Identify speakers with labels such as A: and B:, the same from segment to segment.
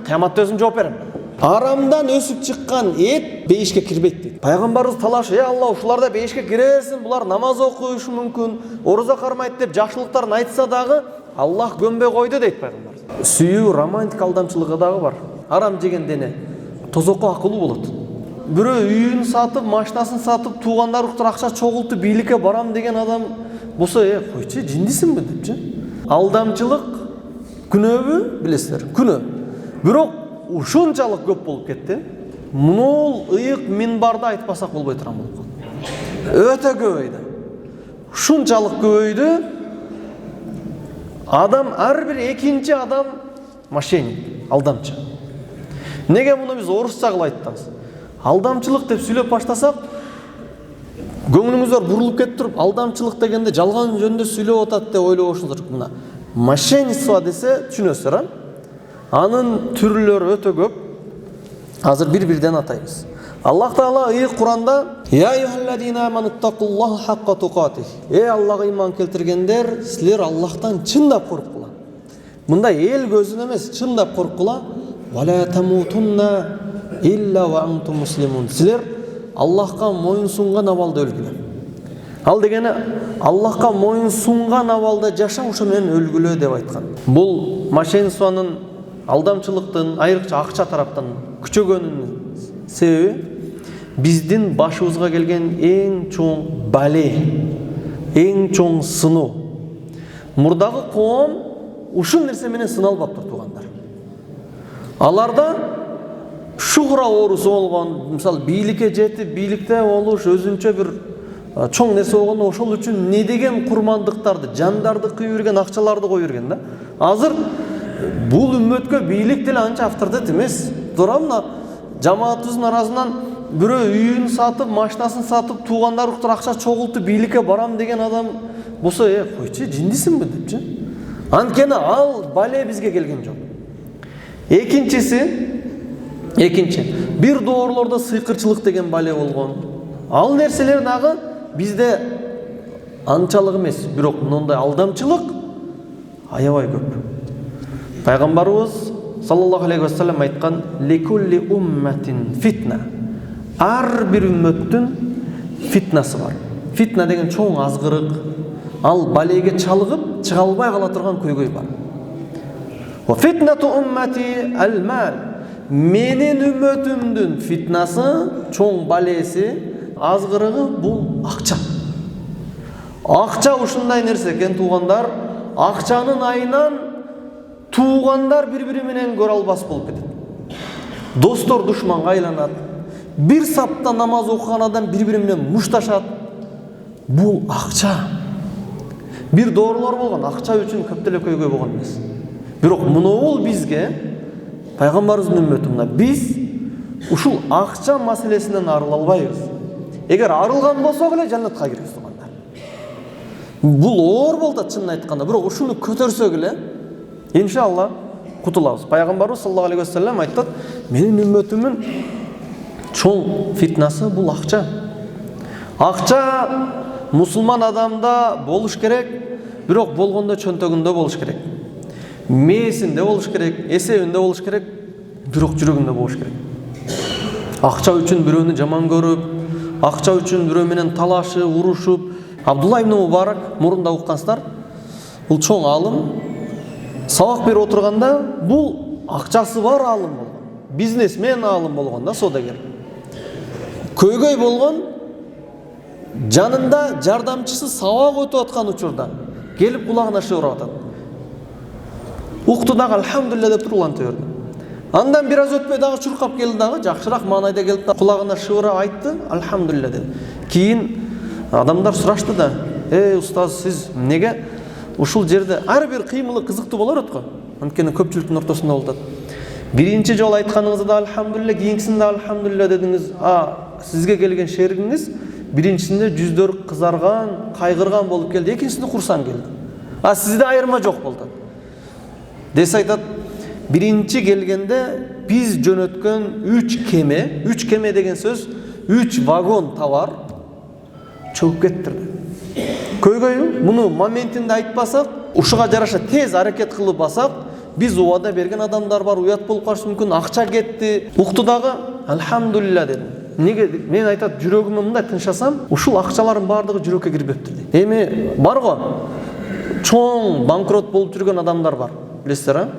A: кыяматта өзүм жооп берем. Арамдан өсүп чыккан эт бейишке кирбейт дейт. Пайгамбарыбыз талашы, Алла, ушуларда бейишке кирерсин, булар намаз окушу мүмкүн, орозо кармайт деп жакшылыктарын айтса дагы Аллах көмбөй койду дейт пайгамбарыбыз. Сүйүү романтик алдамчылыгы дагы бар. Арам жеген дене тозокко акылуу болот. Бирөө үйүн сатып, машинасын сатып, туугандары уктур акча чогултуп бийликке барам деген адам болсо, койчу, жиндисиңби депчи. Алдамчылык күнөөбү билесиздер? Күнөө. Бирок ушунчалык көп болуп кетти. Мунул ыйык минбарда айтпасак болбой турган болуп калды. Өтө көбөйдү. Ушунчалык көбөйдү. Адам, ар бир экинчи адам мошенник, алдамчы. Неге муну биз орусча кылып айтабыз? Алдамчылык деп сүйлөп баштасак, көңүлүңүздөр бурулуп кетип туруп, алдамчылык дегенде жалган жөнүндө сүйлөп атат деп ойлобошуңуздар. Мына мошенничество десе түшүнөсүздөр, анын түрлөрү өтө көп. Азыр бир-бирден атайбыз. Аллах Таала ыйык Куранда: "Я айюхаллазина амануттакуллаха хакка туқатих". Аллага иман келтиргендер, силер Аллахтан чындап коркула. Мында эл көзүн эмес, чындап коркула. "Вала тамутунна илля ва антум муслимун". Силер Аллахка моюн сунган абалда өлгүлө. Ал дегени Аллахка моюн сунган абалда жаша, ошо менен өлгүлө деп айткан. Бул мошенничествонун, алдамчылыктын, айрыкча акча тараптан күчөгөнүнүн себеби биздин башыбызга келген эң чоң бале, эң чоң сыноо. Мурдагы коом ушул нерсе менен сыналбаптыр, туугандар. Аларда шухра оорусу болгон, мисалы бийликке жетип, бийликте болуш өзүнчө бир чоң нерсе болгондо ошол үчүн не деген курмандыктарды, жандарды кыйып берген, акчаларды коюп берген да. Азыр бул үммөткө бийлик деле анча авторитет эмес. Турамына жамаатыбыздын арасынан бирөө үйүн сатып, машинасын сатып, туугандары уктур акча чогултуп бийликке барам деген адам болсо, койчу, жиндисиңби депчи. Анткени ал бале бизге келген жок. Экинчи, бир доорлордо сыйкырчылык деген бале болгон. Ал нерселер дагы бизде анчалык эмес, бирок мындай алдамчылык аябай көп. Пайгамбарыбыз саллаллаху алейхи ва саллям айткан: "Ликулли умматин фитна". Ар бир үммөттүн фитнасы бар. Фитна деген чоң азгырык, ал балеге чалыгып чыга албай кала турган көйгөй бар. Ва фитнату уммати ал-мал. Менин үммөтүмдүн фитнасы, чоң балеси, азгырыгы бул акча. Акча ушундай нерсе экен, туугандар. Акчанын айынан туугандар бири-бири менен көрө албас болуп кетет. Достор душманга айланат. Бир сапта намаз окуган адам бири-бири менен мушташат. Бул акча. Бир доорлор болгон, акча үчүн көптөлө көйгөй болгон эмес. Бирок мунул бизге, пайгамбарыбыздын үммөтүнө, биз ушул акча маселесинен арыла албайбыз. Эгер арылган болсок эле жаннатка киребиз, туугандар. Бул оор болду чынын айтканда, бирок ушуну көтөрсөк эле иншалла кутулабыз. Пайгамбарыбыз саллаллаху алейхи ва саллям айтат: "Менин үммөтүмүн чоң фитнасы бул акча". Акча мусулман адамда болуш керек, бирок болгондо чөнтөгүндө болуш керек. Мээсинде болуш керек, эсебинде болуш керек, бирок жүрөгүндө болуш керек. Акча үчүн бирөөнү жаман көрүп, акча үчүн бирөө менен талашып, урушуп. Абдулла ибн Мубарак мурунда уккансыздар, бул чоң алым, сабак берип отурганда бул акчасы бар алым болгон, бизнесмен алым болгон да, содагер. Көйгөй болгон, жанында жардамчысы сабак өтүп аткан учурда келип кулагына шыбырап атат. Укту дагы алхамдулилля деп туруп уланта берди. Андан бир аз өтпөй дагы чуркап келди дагы, жакшыраак маанайда келип кулагына шыбырап айтты, алхамдулилля dedi. Кийин адамдар сурашты да: устаз, сиз неге ушул жерде ар бир кыймылы кызыктуу болор өткө? Анткени көпчүлүктүн ортосунда болот. Биринчи жолу айтканыңызда да алхамдулилля, кийинкисинде алхамдулилля дедиңиз. Сизге келген шеригиңиз биринчисинде жүздөр кызарган, кайгырган болуп келди, экинчисинде курсан келди. Сизде айырма жок болду. Десе айтат, биринчи келгенде биз жөнөткөн 3 кеме деген сөз 3 вагон товар чөгүп кеттирди. Көйгөй муну моментинде айтпасак, ушуга жараша тез аракет кылып басак, Биз убада берген адамдар бар, уят болуп калышы мүмкүн, акча кетти. Укту дагы, альхамдулилля дедим. Неге мен айтат, жүрөгүмө мындай тынчасам, ушул акчалардын баардыгы жүрөккө кирбептир дейт. Эми бар го, чоң банкрот болуп жүргөн адамдар бар. Билесиздер,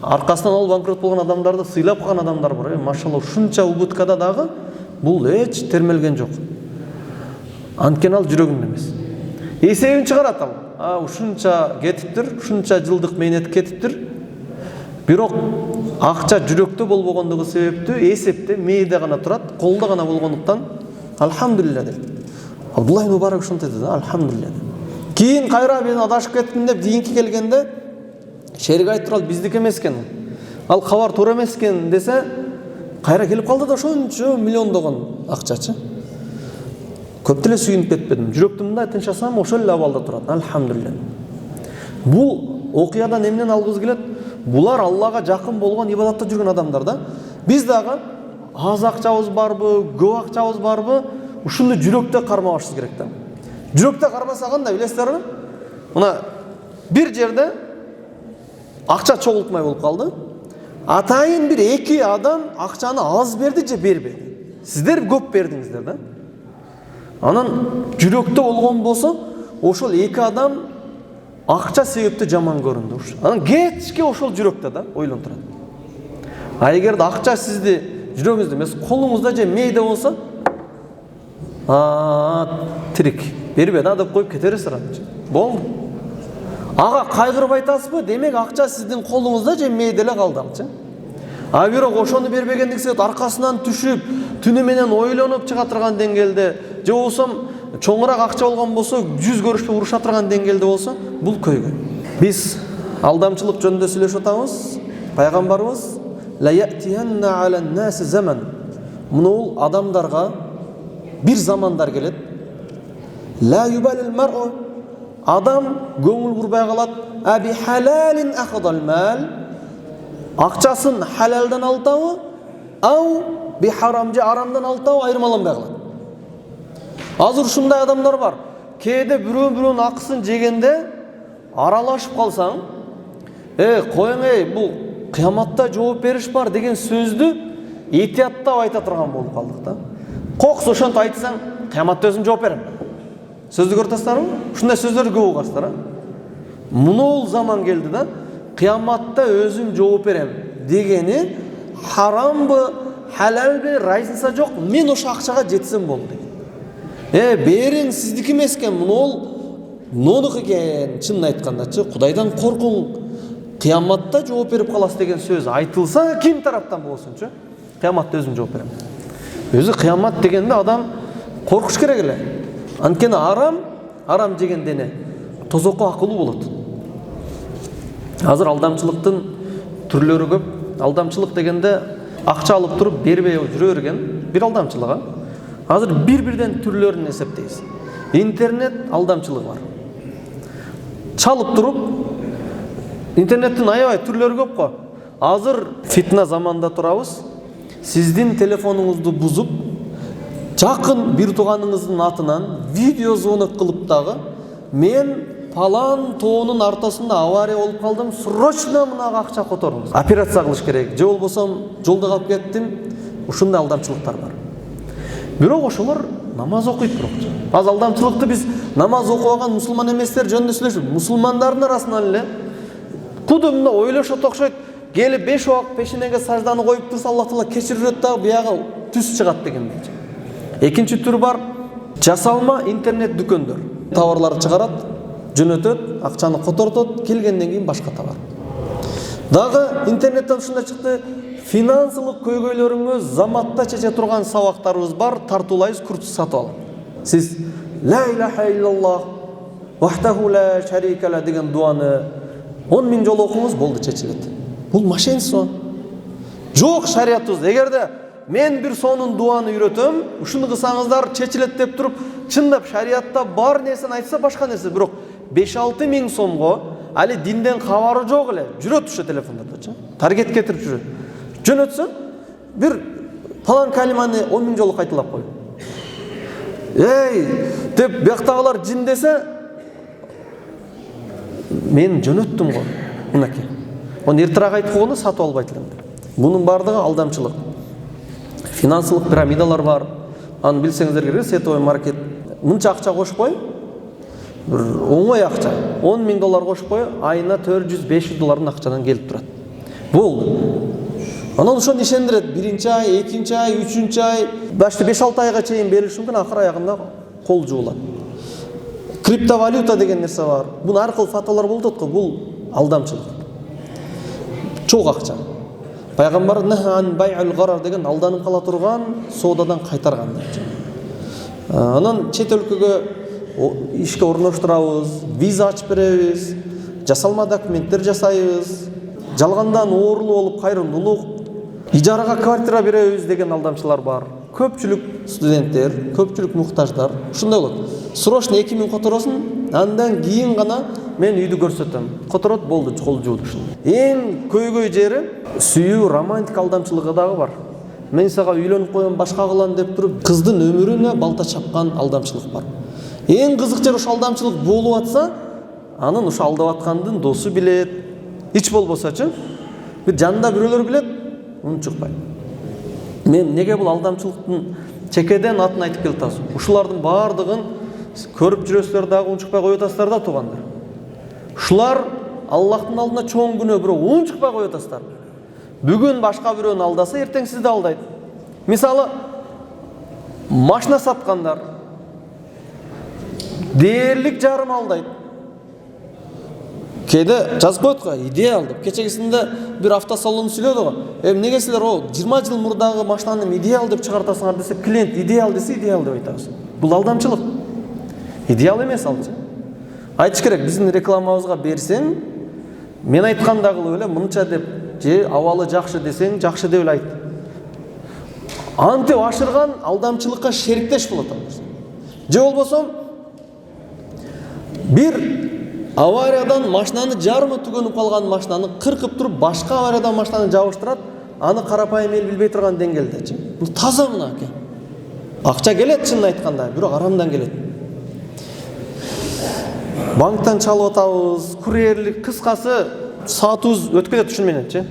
A: аркасынан ал банкрот болгон адамдарды сыйлап калган адамдар бар. Машалла, ушунча убыткада дагы бул эч термелген жок. Анткени ал жүрөгүндө эмес. Эсебин чыгарат ал. Ушунча кетиптир, ушунча жылдык мээнет кетиптир. Бирок акча жүрөктө болбогондугу себептүү эсепте мээде гана турат, колдо гана болгондуктан альхамдулилля дейт. Абдулла ибн Мубарак ушинтип деди, альхамдулилля. Кийин кайра мен адашып кеттим деп кийинки келгенде шерик айтып ал биздики эмес экен. Ал кабар туура эмес экен десе, кайра келип калды да ошончо миллиондогон акчачы. Көп деле сүйүнүп кетпедим. Жүрөктүм мындай тынчасам, ошол эле абалда турат. Альхамдулилля. Бул окуядан эмнени алгыбыз келет? Булар Аллага жакын болгон ибадатта жүргөн адамдар да. Биз дагы аз акчабыз барбы, көп акчабыз барбы, ушуну жүрөктө кармабашыбыз керек да. Жүрөктө кармаса кандай билесиздерби? Мына бир жерде акча чогултмай болуп калды. Атайын бир эки адам акчаны аз берди же бербеди. Сиздер көп бердиңиздер да. Анан жүрөктө болгон болсо, ошол эки адам акча себепти жаман көрүндү. Анан кечке ошол жүрөктө да ойлонуп турат. Эгерде акча сизди жүрөгүңүздө эмес, колуңузда же мээде болсо, тирик бербе да деп коюп кетерсиз анча. Болду. Ага кайгырып айтасызбы? Демек акча сиздин колуңузда же мээде эле калды анча. Бирок ошону бербегендик себеп аркасынан түшүп, түнү менен ойлонуп чыга турган деңгээлде, же болсо чоңураак акча болгон болсо, жүз көрүшпөй уруша турган деңгээлде болсо, бул көйгөй. Биз алдамчылык жөнүндө сүйлөшүп атабыз. Пайгамбарыбыз ла я'тиянна алан нас заман. Мунул адамдарга бир замандар келет. Ла юбалил мар'у. Адам көңүл бурбай калат. Аби халалин ахадал мал. Акчасын халалдан алтабы, ау би харам же арамдан алтабы айырмаланбай калат. Азыр ушундай адамдар бар. Кээде бирөө-бирөөнүн акысын жегенде аралашып калсаң, коюң бул кыяматта жооп бериш бар деген сөздү этияттап айта турган болуп калдык да. Кокс ошонтип айтсаң, кыяматта өзүм жооп берем. Сөздү көрүп ушундай сөздөрдү көп угасыздар. Мунул заман келди да, кыяматта өзүм жооп берем дегени харамбы, халалбы, разница жок, мен ошо акчага жетсем болду деген. Бериң сиздики эмес экен, мунул нонук экен, чынын айткандачы, Кудайдан коркуң, кыяматта жооп берип каласыз деген сөз айтылса, ким тараптан болсунчу, кыяматта өзүм жооп берем. Өзү кыямат дегенде адам коркуш керек эле. Анткени арам жеген дене тозокко акылуу болот. Азыр алдамчылыктын түрлөрү көп. Алдамчылык дегенде акча алып туруп бербей жүрө берген бир алдамчылык. Азыр бир-бирден түрлөрүн эсептейбиз. Интернет алдамчылыгы бар. Чалып туруп интернеттин аябай түрлөрү көп го. Азыр фитна заманда турабыз. Сиздин телефонуңузду бузуп, жакын бир тууганыңыздын атынан видео звонок кылып дагы, мен палан тоонун артасында авария болуп калдым, срочно мынага акча которуңуз. Операция кылыш керек. Же болбосо жолдо калып кеттим. Ушундай алдамчылыктар бар. Бирок ошолор намаз окуйт бирок. Аз алдамчылыкты биз намаз окубаган мусулман эместер жөнүндө сүйлөшүп, мусулмандардын арасынан эле кудумда ойлошот окшойт. Келип 5 убак пешенеге сажданы коюп турса, Аллах Таала кечирет да буяга түз чыгат дегендей. Экинчи түр бар. Жасалма интернет дүкөндөр. Товарларды чыгарат, жөнөтөт, акчаны котортот, келгенден кийин башка товар. Дагы интернеттен ушундай чыкты. Финансылык көйгөйлөрүңүз заматта чече турган сабактарыбыз бар, тартуулайбыз, курс сатып алып. Сиз ла илаха иллаллах вахтаху ла шарика ла деген дуаны 10 000 жолу окуңуз, болду, чечилет. Бул мошенничество. Жок шариятыбызда. Эгерде мен бир сонун дуаны үйрөтөм, ушуну кылсаңыздар чечилет деп туруп, чындап шариятта бар нерсени айтса башка нерсе, бирок 5-6 000 сомго али динден кабары жок эле жүрөт ушу телефондордочу. Таргет кетирип жүрөт. Жөнөтсө бир палан калиманы 10 000 жолу кайталап кой. Деп бияктагылар жин десе, мен жөнөттүм го. Мынакей. Оны эртерээк айтып койгондо сатып албайт элем. Бунун бардыгы алдамчылык. Финансылык пирамидалар бар. Аны билсеңиздер керек, сетевой маркет. Мынча акча кошпой, бир оңой акча, $10,000 кошпой, айына $400-500 акчадан келип турат. Болду. Анан ошону ишендирет. Биринчи ай, экинчи ай, үчүнчү ай, башты 5-6 айга чейин бериши мүмкүн, акыр аягында кол жуулат. Криптовалюта деген нерсе бар. Бун аркылуу фаталар болуп атат го, бул алдамчылык. Чоң акча. Пайгамбар нахан бай'ул гharар деген алданып кала турган соодадан кайтарган деп. Анан чет өлкөгө ишке орноштурабыз, виза ачып беребиз, жасалма документтер жасайбыз, жалгандан оорулуу болуп кайрымдуулук, ижарага квартира беребиз деген алдамчылар бар. Көпчүлүк студенттер, көпчүлүк муктаждар ушундай болот. Срочно 2000 которосун, андан кийин гана мен үйдү көрсөтөм. Которот болду, кол жууду ушул. Эң көйгөй жери сүйүү романтик алдамчылыгы дагы бар. Мен сага үйлөнүп коем, башка кылам деп туруп, кыздын өмүрүнө балта чапкан алдамчылык бар. Эң кызык жери ушул алдамчылык болуп атса, анын ушул алдап аткандын досу билет. Ич болбосочу, бир жанында бирөөлөр билет, унчукпайт. Мен неге бул алдамчылыктын чекеден атын айтып келип атасыз? Ушулардын бардыгын көрүп жүрөсүлөр дагы унчукпай коюп атасыздар да туугандар. Ушулар Аллахтын алдында чоң күнөө, бирок унчукпай коюп атасыздар. Бүгүн башка бирөөнү алдаса, эртең сизди алдайт. Мисалы, машина саткандар дээрлик жарым алдайт. Кээде жазып коет го, идеал деп. Кечегисинде бир автосалон сүйлөдү го. Эмнеге силер 20 жыл мурдагы машинаны идеал деп чыгартасыңар десе, клиент идеал десе, идеал деп айтабыз. Бул алдамчылык. Идеал эмес алчы. Айтыш керек, биздин рекламабызга берсең, мен айткандай кылып эле мынча деп, же абалы жакшы десең, жакшы деп эле айт. Антип ашырган алдамчылыкка шериктеш болот алар. Же болбосо бир авариядан машинаны жарымы түгөнүп калган машинаны кыркып туруп, башка авариядан машинаны жабыштырат, аны карапайым эл билбей турган деңгээлдечи. Бул таза мынакей. Акча келет чынын айтканда, бирок арамдан келет. Банктан чалып атабыз, курьерлик, кыскасы саатыбыз өтүп кетет ушун мененчи.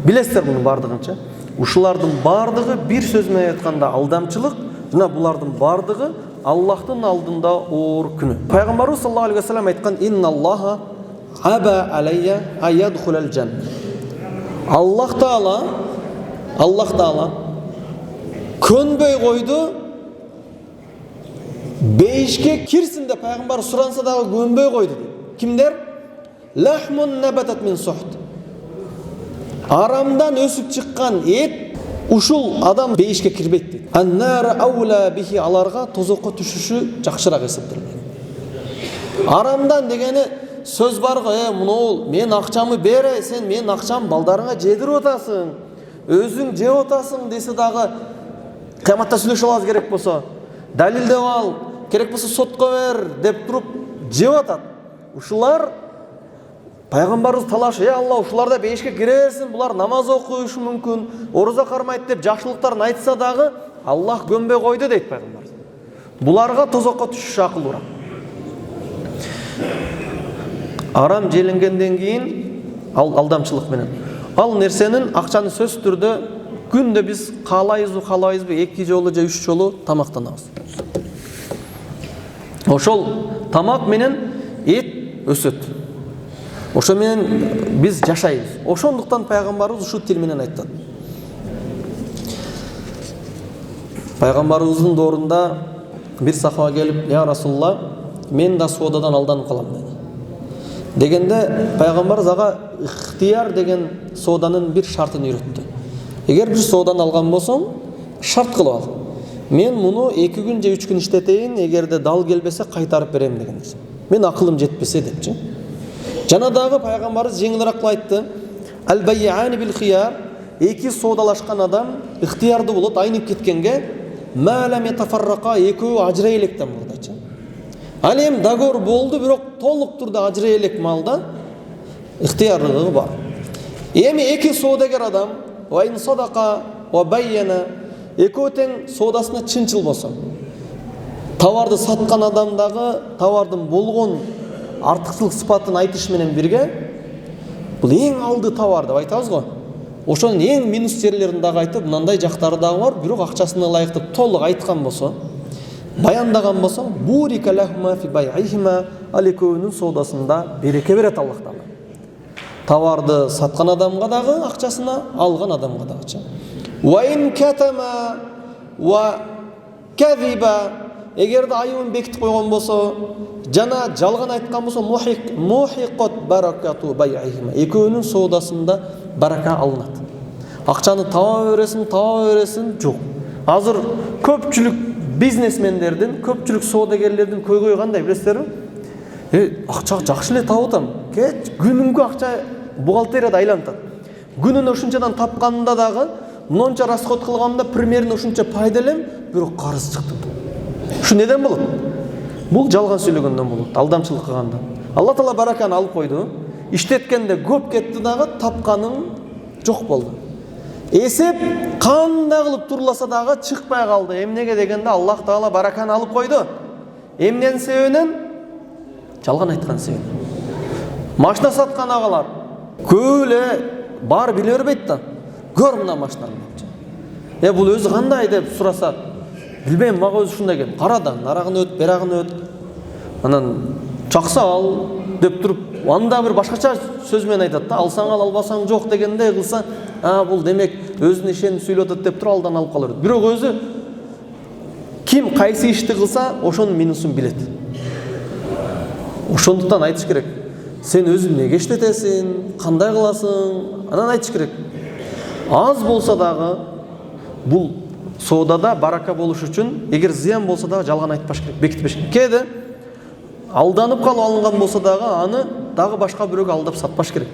A: Билесиздер мунун бардыгынчы. Ушулардын бардыгы бир сөз менен айтканда алдамчылык, жана булардын бардыгы Аллахтын алдында оор күнөө. Пайгамбарыбыз саллаллаху алейхи ва саллям айткан: "Инналлаха аба алайя айядхулал жанна." Аллах Таала көнбөй койду, бейишке кирсин деп пайгамбар суранса дагы көнбөй койду. Кимдер? Лахмун набатат мин сухт. Арамдан өсүп чыккан эт ушул адам бейишке кирбейт дейт. Аннара аула бихи, аларга тозокко түшүшү жакшыраак эсептелген. Арамдан дегени сөз бар го, мынау мен акчамы бере, сен менин акчам балдарыңа жедирип атасың, өзүң жеп атасың десе дагы, кыяматта сүйлөшүп алабыз керек болсо, далилдеп ал, керек болсо сотко бер деп туруп жеп атат. Ушулар Пайгамбарыбыз талаш, Алла, ушуларда бейишке кирерсин, булар намаз окушу мүмкүн, ороза кармайт деп жакшылыктарын айтса дагы, Аллах көнбөй койду дейт пайгамбар. Буларга тозокко түшүш акылдуураак. Арам желенгенден кийин алдамчылык менен. Ал нерсенин акчаны сөз түрдө күндө биз каалайбызбы, 2 жолу же 3 жолу тамактанабыз. Ошол тамак менен эт өсөт. Ошо менен биз жашайбыз. Ошондуктан пайгамбарыбыз ушул тил менен айтат. Пайгамбарыбыздын доорунда бир сахаба келип: "Я Расулулла, мен да соодадан алданып калам" dedi. Дегенде пайгамбар ага ихтияр деген сооданын бир шартын үйрөттү. Эгер бир соодан алган болсоң, шарт кылып ал. Мен муну 2 күн же 3 күн иштетейин, эгерде дал келбесе кайтарып берем деген. Мен акылым жетпесе депчи. Жана дагы пайгамбарыбыз жеңилирээк айтты: "Ал-байяни бил хияр", эки соодалашкан адам ихтиярды болот, айнып кеткенге "Ма-лам ятафаррака", экөө ажырай электен болдучу. Ал эми договор болду, бирок толук турда ажырай элек малда ихтиярлыгы бар. Эми эки соодагер адам ва ин садака ва байяна, экөө тең соодасына чынчыл болсо, товарды саткан адам дагы товардын болгон артыкчылык сыпатын айтыш менен бирге Бул эң алды товар деп айтабыз го. Ошонун эң минус жерлерин дагы айтып, мындай жактары дагы бар, бирок акчасына ылайык деп толук айткан болсо, баяндаган болсо, бурика лахума фи байихима, ал экөөнүн соодасында береке берет Аллах Таала. Товарды саткан адамга дагы, акчасына алган адамга дагы. Ва ин катама ва кадиба, эгерде айыбын бекитип койгон болсо, жана жалган айткан болсо, мухиқат баракату байихима, экөөнүн соодасында барака алынат. Акчаны таба бересин, жок. Азыр көпчүлүк бизнесмендердин, көпчүлүк соодагерлердин көйгөйү кандай билесиздерби? Акча жакшы эле таап атам. Күнүнгө акча бухгалтерияда айлантат. Күнүнө ушунчадан тапканында дагы, монча расход кылганда примерно ушунча пайда элем, бирок карыз чыкты. Ушу неден болот? Бул жалган сүйлөгөндөн болот, алдамчылык кылгандан. Алла Таала бараканы алып койду. Иштеткенде көп кетти дагы, тапканың жок болду. Эсеп кандай кылып турласа дагы чыкпай калды. Эмнеге дегенде Аллах Таала бараканы алып койду. Эмненин себебинен? Жалган айткан себебинен. Машина саткан агалар көп эле бар биле бербейт да. Көр мына машинаны. Бул өзү кандай деп сураса, билбейм, мага өзү ушундай келди. Карадан нарагын өт, берагын өт. Анан чакса ал деп туруп, анда бир башкача сөз менен айтат да, алсаң ал, албасаң жок дегенде кылса, бул демек өзүнө ишенип сүйлөп атат деп туруп алдан алып калыр. Бирок өзү ким кайсы ишти кылса, ошонун минусун билет. Ошондуктан айтыш керек. Сен өзүң неге иштетесиң, кандай кыласың, анан айтыш керек. Аз болса дагы бул соодада барака болуш үчүн, эгер зыян болса дагы жалган айтпаш керек, бекитпеш керек. Кээде алданып калып алынган болса дагы, аны дагы башка бирөөгө алдап сатпаш керек.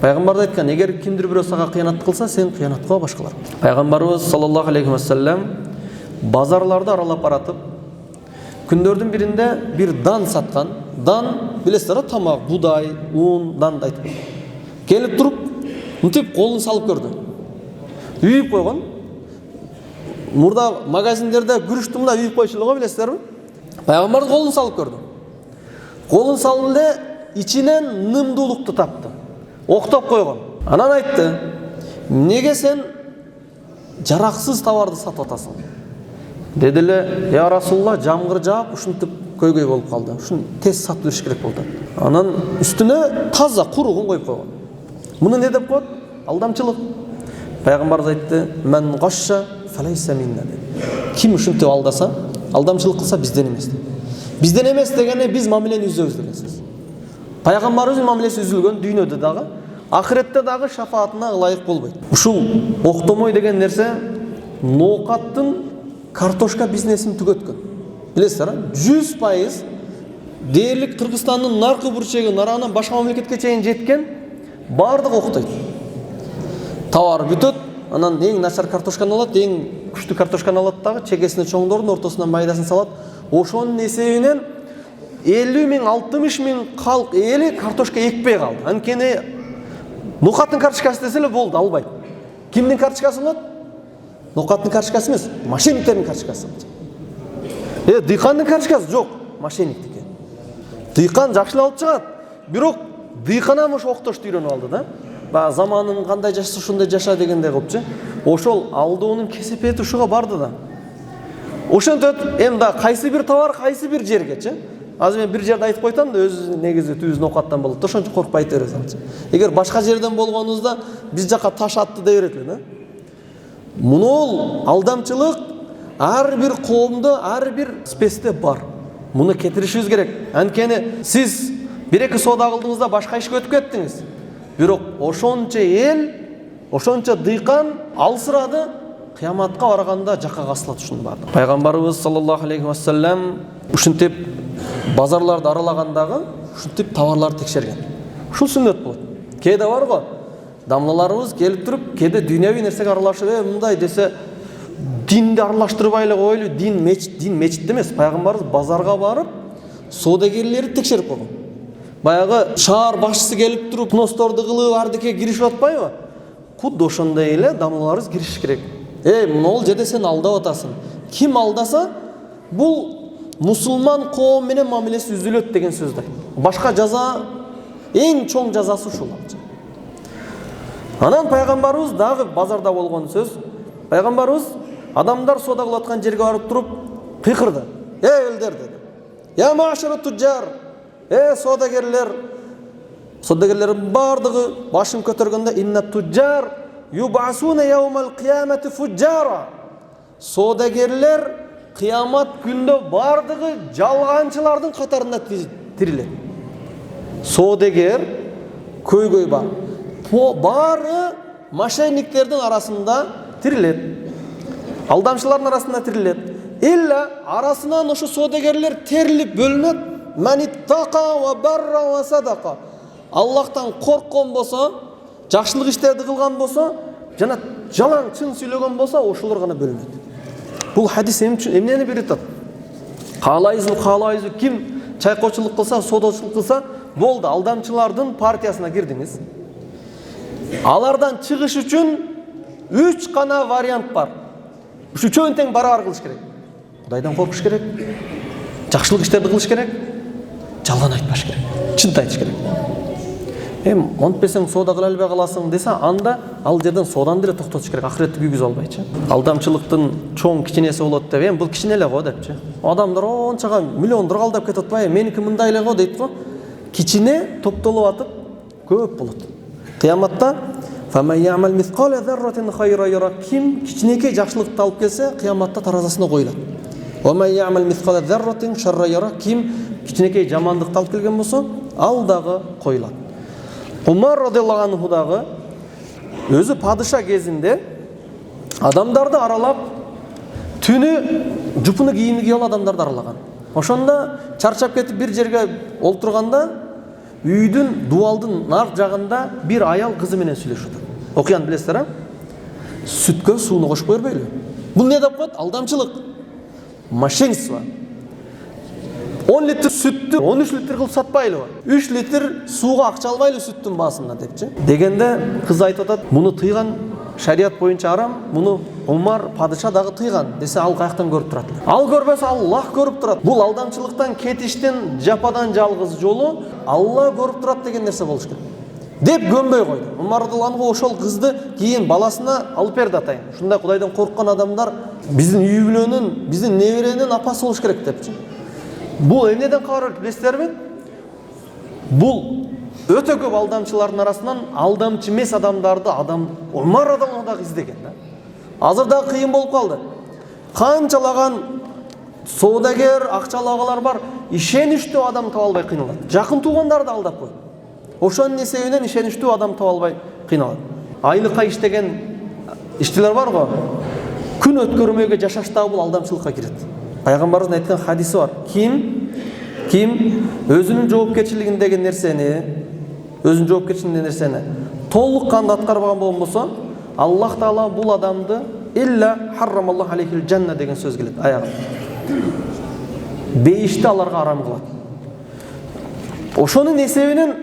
A: Пайгамбар да айткан, эгер кимдир бирөө сага кыянат кылса, сен кыянат кылба башкаларга. Пайгамбарыбыз саллаллаху алейхи ва саллям базарларды аралап баратып, күндөрдүн биринде бир дан саткан. Дан, билесиздер, тамак, будай, ун, данды айтып. Келип туруп, мынтип колун салып көрдү. Үйүп койгон. Мурда магазиндерде күрүштү мындай үйүп койчулар го, билесиздерби? Пайгамбар колун салып көрдү. Колун салды, ичинен нымдуулукту тапты. Октоп койгон. Анан айтты: "Неге сен жараксыз товарды сатып атасың?" Дедиле: "Я Расулулла, жамгыр жаап, ушинтип көйгөй болуп калды. Ушун тез сатып бериш керек болду." Анан үстүнө таза куругун коюп койгон. Муну не деп коет? Алдамчылык. Пайгамбар айтты: "Мен гашша фалайса минна." Ким ушинтип алдаса, алдамчылык кылса бизден эмес. Бизден эмес дегене биз мамилени үзөбүз деген сөз. Пайгамбарыбыздын мамилеси үзүлгөн дүйнөдө дагы, ахиретте дагы шафаатына ылайык болбойт. Ушул октомой деген нерсе ноокаттын картошка бизнесин түгөткөн. Билесиздер, 100% дээрлик Кыргызстандын наркы бурчеги, нарагынан башка мамлекетке чейин жеткен бардык октойт. Товар бүтөт, анан эң начар картошканы алат, эң күчтүү картошканы алат дагы, чекесине чоңдорун, ортосунан майдасын салат. Ошонун эсебинен 50 миң, 60 миң калк эли картошка экпей калды. Анткени ноокаттын картошкасы десе эле болду, албайт. Кимдин картошкасы болот? Ноокаттын картошкасы эмес, мошенниктердин картошкасы. Дыйкандын картошкасы жок, мошенниктики. Дыйкан жакшы алып чыгат, бирок дыйкан ошо октошду үйрөнүп алды да. Баягы заманын кандай жашаса ошондой жаша дегендей кылыпчы. Ошол алдоонун кесепети ушуга барды да. Ошентип, эми да кайсы бир товар, кайсы бир жергечи. Азыр мен бир жерде айтып койтам да, өзү негизи түз ноокаттан болот. Ошончо коркпой айта беребиз алчы. Эгер башка жерден болгонубузда биз жака таш атты дей берет эле да. Муну алдамчылык ар бир коомдо, ар бир спецте бар. Муну кетиришибиз керек. Анткени сиз бир-эки соода кылдыңызда башка ишке өтүп кеттиңиз. Бирок ошончо эл, ошончо дыйкан алсырады, кыяматка барганда жакка касылат ушунун баардыгы. Пайгамбарыбыз саллаллаху алейхи ва саллям ушинтип базарларды аралагандагы ушинтип товарларды текшерген. Ушул сүннөт болот. Кээде бар го, дамлаларыбыз келип туруп, кээде дүйнөбүй нерсеге аралашып, мындай десе, динди аралаштырбай эле койлу, дин мечитте эмес. Пайгамбарыбыз базарга барып, соодагерлерди текшерип койгон. Баягы шаар башчысы келип туруп, носторду кылып, ардыке киришип атпайбы? Кудду ошондой эле дамлаларыбыз киришиш керек. Могул жерде сен алдап атасың. Ким алдаса, бул мусулман коом менен мамилеси үзүлөт деген сөздү. Башка жаза, эң чоң жазасы ушул. Анан пайгамбарыбыз дагы базарда болгон сөз. Пайгамбарыбыз адамдар соода кылып аткан жерге барып туруп кыйкырды. Элдер dedi. Я машара туджар. Содагерлердің бардығы башын көтергенде инна туджар юбасуна яумал қиямати фуджара. Содагерлер қиямат күнде бардығы жалғаншылардың қатарында тіріледі. Содагер көй бар. Бары мошенниктердің арасында тіріледі. Алдамшылардың арасында тіріледі. Илля арасынан ошо содагерлер терилип бөлүнөт. Маниттака ва барра ва садака. Аллахтан корккон болсо, жакшылык иштерди кылган болсо, жана жалаң чын сүйлөгөн болсо, ошолор гана бөлүнөт. Бул хадис эмнени берет? Калайызы ким чайкоочулук кылса, содочулук кылса, болду, алдамчылардын партиясына кирдиңиз. Алардан чыгыш үчүн 3 гана вариант бар. Ушу үчөөнү тең барабар кылыш керек. Кудайдан коркуш керек, жакшылык иштерди кылыш керек, жалган айтпаш керек, чынды айтыш керек. Монтпесең соода кыла албай каласың десе, анда ал жерден соодан деле токтотуш керек, акыретти күйгүзө албайчы. Алдамчылыктын чоң кичинеси болот деп, бул кичине эле го депчи. Адамдар ончага миллиондорго алдап кетип атпайбы, меники мындай эле го дейт го. Кичине топтолуп атып көп болот. Кыяматта ким кичинекей жакшылыкты алып келсе, кыяматта таразасына коюлат. Ким кичинекей жамандыкты алып келген болсо, ал дагы коюлат. Умар радиаллаху анху дагы өзү падыша кезинде адамдарды аралап, түнү жупуну кийимди кийип адамдарды аралаган. Ошондо чарчап кетип бир жерге олтурганда, үйдүн дуалдын нарк жагында бир аял кызы менен сүйлөшүп атат. Окуяны билесиздер, а? Сүткө сууну кошуп бербейлби? Бул не деп коет? Алдамчылык. Мошенничество. 10 литр сүттү 13 литр кылып сатпайлыбы? 3 литр сууга акча албайлы сүттүн баасында депчи. Дегенде кыз айтып атат, муну тыйган шарият боюнча арам, муну Умар падыша дагы тыйган десе, ал каяктан көрүп турат? Ал көрбөсө Аллах көрүп турат. Бул алдамчылыктан кетиштин жападан жалгыз жолу Алла көрүп турат деген нерсе болуш керек. Деп көмбөй койду. Умар радиаллаху ошол кызды кийин баласына алып берди атайын. Ушундай Кудайдан корккон адамдар биздин үй бүлөнүн, биздин неберенин апасы болуш керек депчи. Бул эмнеден кабар билесиздерби? Бул өтө көп алдамчылардын арасынан алдамчы эмес адамдарды Умар радиаллаху дагы издеген да. Азыр дагы кыйын болуп калды. Канчалаган соодагер, акчалагалар бар, ишеничтүү адам таба албай кыйналат. Жакын туугандарды алдап койду. Ошонун эсебинен ишеничтүү адам таба албай кыйналат. Айлыкка иштеген иштелер бар го. Күн өткөрмөйгө жашаштагы бул алдамчылыкка кирет. Пайгамбарыбыздын айткан хадиси бар. Ким өзүнүн жоопкерчилигиндеги нерсени толук канда аткарбаган болсо, Аллах Таала бул адамды илля харрамаллаху алейхил жанна деген сөз келет аягы. Бейишти аларга арам кылат. Ошонун эсебинен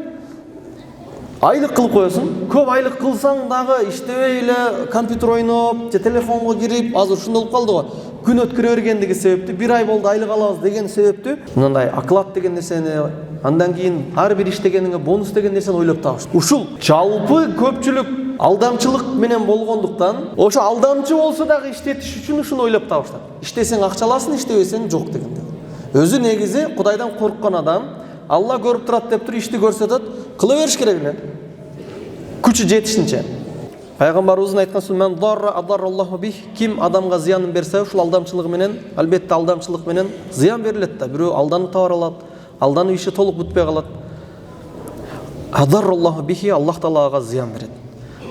A: айлык кылып коесуң. Көп айлык кылсаң дагы иштебей эле компьютер ойноп, же телефонго кирип, азыр ушундай болуп калды го. Күн өткөрө бергендиги себептүү, бир ай болду айлык алабыз деген себептүү, мындай оклад деген нерсени, андан кийин ар бир иштегениңе бонус деген нерсени ойлоп табышты. Ушул жалпы көпчүлүк алдамчылык менен болгондуктан, ошо алдамчы болсо дагы иштетиш үчүн ушуну ойлоп табыштат. Иштесең акча аласың, иштебесең жок дегенде. Өзү негизи Кудайдан корккон адам, Алла көрүп турат деп туруп ишти көрсөтөт, кыла бериш керек эле. Күчү жетишинче. Пайгамбарыбыздын айткан сөзү дарраллаху бих, ким адамга зыянын берсе, ушул алдамчылыгы менен, албетте алдамчылык менен зыян берилет да. Бирөө алданып табар алат, алданып иши толук бүтпөй калат. Дарраллаху бихи, Аллах Таалага зыян берет.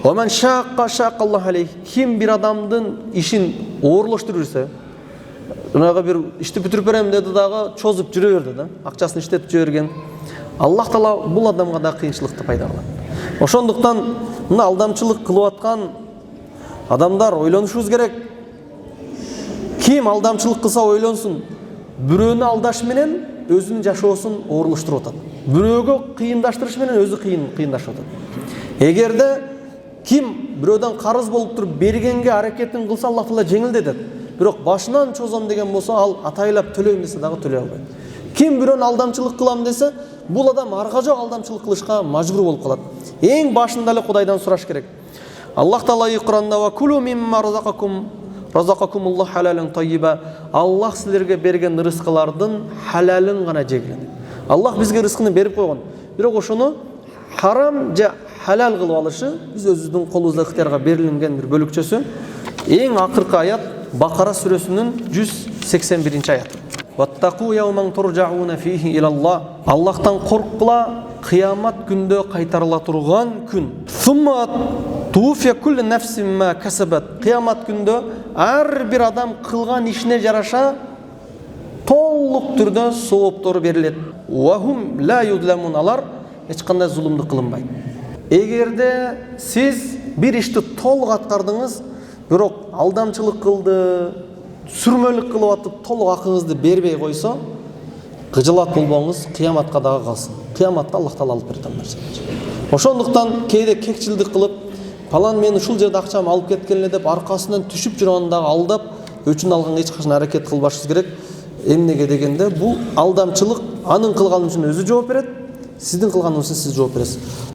A: Ва ман шақаллаху алейх, ким бир адамдын ишин оорлоштуруп жүрсө, жанагы бир ишти бүтүрүп берем деди дагы чозуп жүрө берди да, акчасын иштетип жиберген. Аллах Таала бул адамга да кыйынчылыкты пайда кылат. Ошондуктан мына алдамчылык кылып аткан адамдар ойлонушубуз керек. Ким алдамчылык кылса ойлонсун. Бирөөнү алдаш менен өзүнүн жашоосун оорлоштуруп атат. Бирөөгө кыйындаштырыш менен өзү кыйындашып атат. Эгерде ким бирөөдөн карыз болуп туруп бергенге аракетин кылса, Аллах Таала жеңилдетет. Бирок башынан чозом деген болсо, ал атайлап төлөйм десе дагы төлөй албайт. Ким бирөөнү алдамчылык кылам десе, бул адам арга жок алдамчылык кылышка мажбур болуп калат. Эң башында эле Кудайдан сураш керек. Аллах Таала Кур'анда ва кулу мимма разакакумуллах халалан тайyiba. Аллах силерге берген рызкылардын халалын гана жегиле. Аллах бизге рызкыны берип койгон. Бирок ошону харам же халал кылып алышы биз өзүбүздүн колубузда ыктыярга берилген бир бөлүкчөсү. Эң акыркы аят Бакара сүрөсүнүн 181-аят. Ваттаку яуман туржауна фихи илаллах. Аллахтан корккула, кыямат күндө кайтарыла турган күн. Сумма туфия кулли нафсин ма касабат. Кыямат күндө ар бир адам кылган ишине жараша толук түрдө сооптор берилет. Ва хум ла юзламун, алар эч кандай зулумдук кылынбайт. Эгерде сиз бир ишти толук аткардыңыз, бирок алдамчылык кылды, сүрмөлүк кылып атып толук акыңызды бербей койсо, кыжылат болбоңуз, кыяматка дагы калсын. Кыяматта Аллах Таала алып берет нерсе. Ошондуктан кээде кекчилдик кылып, палан мен ушул жерде акчам алып кеткен эле деп аркасынан түшүп жүргөн дагы алдап, өчүн алганга эч качан аракет кылбашыбыз керек. Эмнеге дегенде, бул алдамчылык, анын кылганы үчүн өзү жооп берет, сиздин кылганыңыз үчүн сиз жооп бересиз.